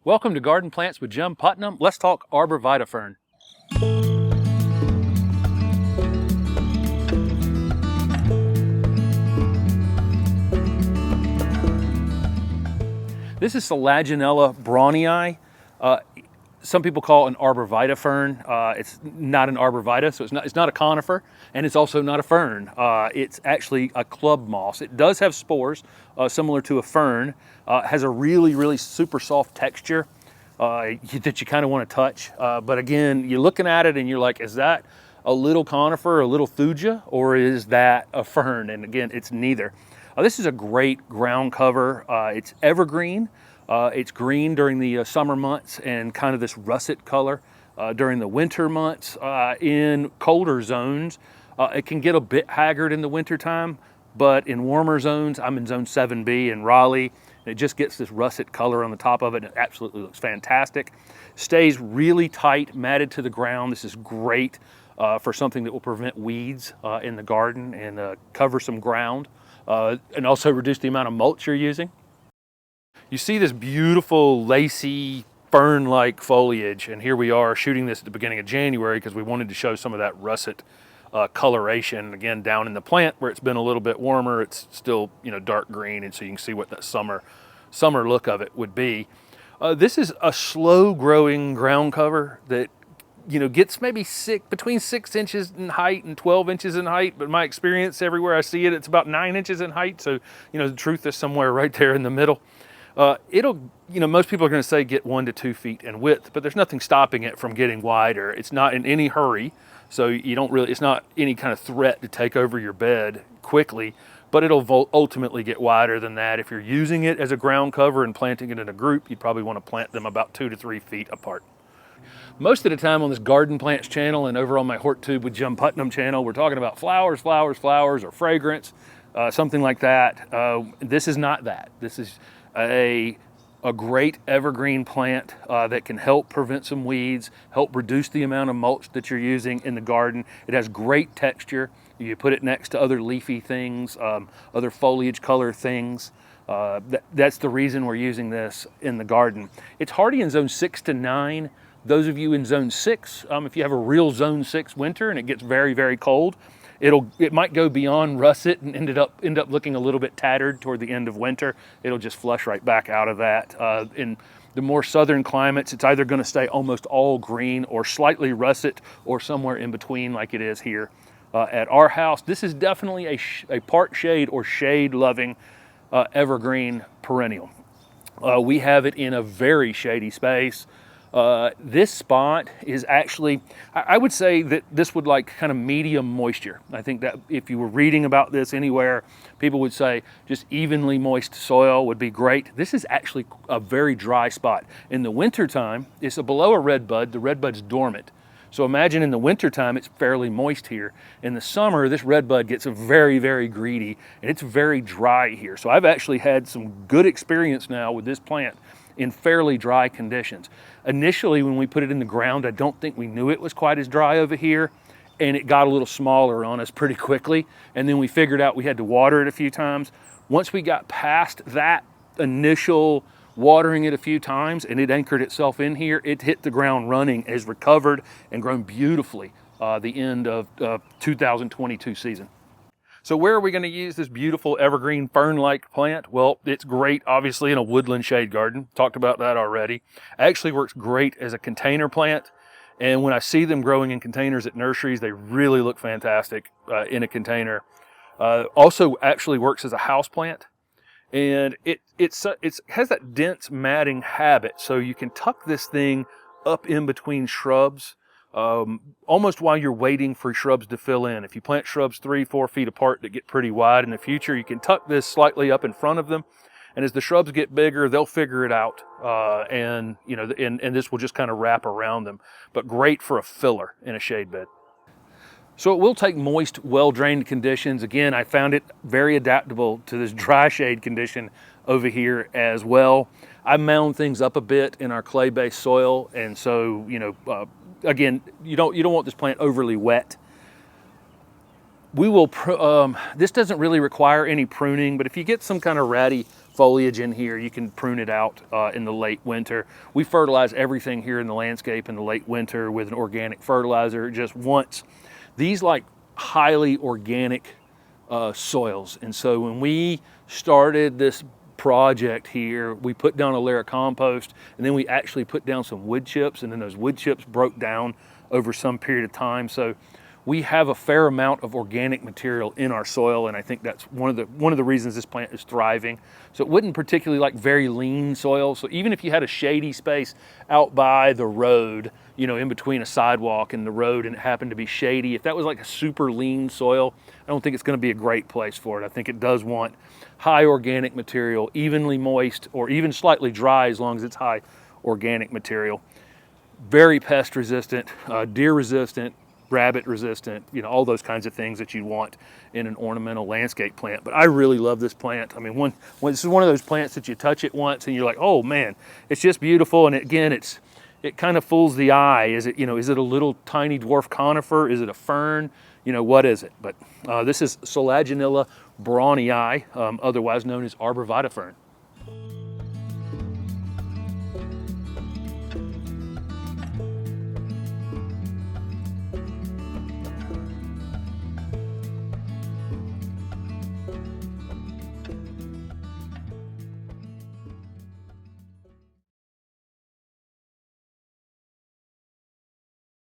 Welcome to Garden Plants with Jim Putnam. Let's talk Arborvitae fern. This is Selaginella braunii. Some people call it an Arborvitae fern. It's not an Arborvitae, so it's not a conifer, and it's also not a fern. It's actually a club moss. It does have spores, similar to a fern. Has a really super soft texture that you kind of want to touch. But again, you're looking at it and you're like, is that a little conifer, a little thuja, or is that a fern? And again, it's neither. This is a great ground cover. It's evergreen. It's green during the summer months and kind of this russet color during the winter months. In colder zones, it can get a bit haggard in the wintertime, but in warmer zones, I'm in zone 7B in Raleigh, and it just gets this russet color on the top of it, and it absolutely looks fantastic. Stays really tight, matted to the ground. This is great for something that will prevent weeds in the garden and cover some ground. And also reduce the amount of mulch you're using. You see this beautiful lacy fern-like foliage, and here we are shooting this at the beginning of January because we wanted to show some of that russet coloration. Again, down in the plant where it's been a little bit warmer, it's still dark green, and so you can see what that summer look of it would be. This is a slow-growing ground cover that gets maybe between 6 inches in height and 12 inches in height, but my experience everywhere I see it, it's about 9 inches in height. So, the truth is somewhere right there in the middle. Most people are going to say get 1 to 2 feet in width, but there's nothing stopping it from getting wider. It's not in any hurry, so it's not any kind of threat to take over your bed quickly, but it'll ultimately get wider than that. If you're using it as a ground cover and planting it in a group, you'd probably want to plant them about 2 to 3 feet apart. Most of the time on this Garden Plants channel and over on my Hort Tube with Jim Putnam channel, we're talking about flowers, or fragrance, something like that. This is not that. This is a great evergreen plant that can help prevent some weeds, help reduce the amount of mulch that you're using in the garden. It has great texture. You put it next to other leafy things, other foliage color things. That's the reason we're using this in the garden. It's hardy in zone 6 to 9. Those of you in zone 6, if you have a real zone 6 winter and it gets very cold, it might go beyond russet and end up looking a little bit tattered toward the end of winter. It'll just flush right back out of that. In the more southern climates, it's either going to stay almost all green or slightly russet or somewhere in between like it is here at our house. This is definitely a part shade or shade loving evergreen perennial. We have it in a very shady space. This spot is actually, I would say that this would like kind of medium moisture. I think that if you were reading about this anywhere, people would say just evenly moist soil would be great. This is actually a very dry spot. In the wintertime, it's below a red bud. The red bud's dormant. So imagine in the wintertime, it's fairly moist here. In the summer, this red bud gets very greedy, and it's very dry here. So I've actually had some good experience now with this plant in fairly dry conditions. Initially, when we put it in the ground, I don't think we knew it was quite as dry over here, and it got a little smaller on us pretty quickly, and then we figured out we had to water it a few times. Once we got past that initial watering it a few times and it anchored itself in here, it hit the ground running, has recovered and grown beautifully the end of 2022 season. So where are we going to use this beautiful evergreen fern-like plant? Well, it's great, obviously, in a woodland shade garden. Talked about that already. Actually works great as a container plant. And when I see them growing in containers at nurseries, they really look fantastic in a container. Also actually works as a house plant. And it has that dense matting habit. So you can tuck this thing up in between shrubs almost while you're waiting for shrubs to fill in. If you plant shrubs 3-4 feet apart that get pretty wide in the future, you can tuck this slightly up in front of them, and as the shrubs get bigger, they'll figure it out, and this will just kind of wrap around them. But great for a filler in a shade bed. So it will take moist, well-drained conditions. Again, I found it very adaptable to this dry shade condition over here as well. I mound things up a bit in our clay-based soil, and so again, you don't want this plant overly wet. We will. This doesn't really require any pruning, but if you get some kind of ratty foliage in here. You can prune it out in the late winter. We fertilize everything here in the landscape in the late winter with an organic fertilizer. It just wants these like highly organic soils. And so when we started this project here, we put down a layer of compost, and then we actually put down some wood chips, and then those wood chips broke down over some period of time. So we have a fair amount of organic material in our soil, and I think that's one of the reasons this plant is thriving. So it wouldn't particularly like very lean soil. So even if you had a shady space out by the road, you know, in between a sidewalk and the road, and it happened to be shady, if that was like a super lean soil, I don't think it's going to be a great place for it. I think it does want high organic material, evenly moist or even slightly dry, as long as it's high organic material. Very pest resistant, deer resistant, rabbit resistant, you know, all those kinds of things that you want in an ornamental landscape plant. But I really love this plant. I mean, this is one of those plants that you touch it once and you're like, oh man, it's just beautiful. And again, it kind of fools the eye. Is it, you know, is it a little tiny dwarf conifer? Is it a fern? You know, what is it? But this is Selaginella braunii, otherwise known as Arborvitae fern.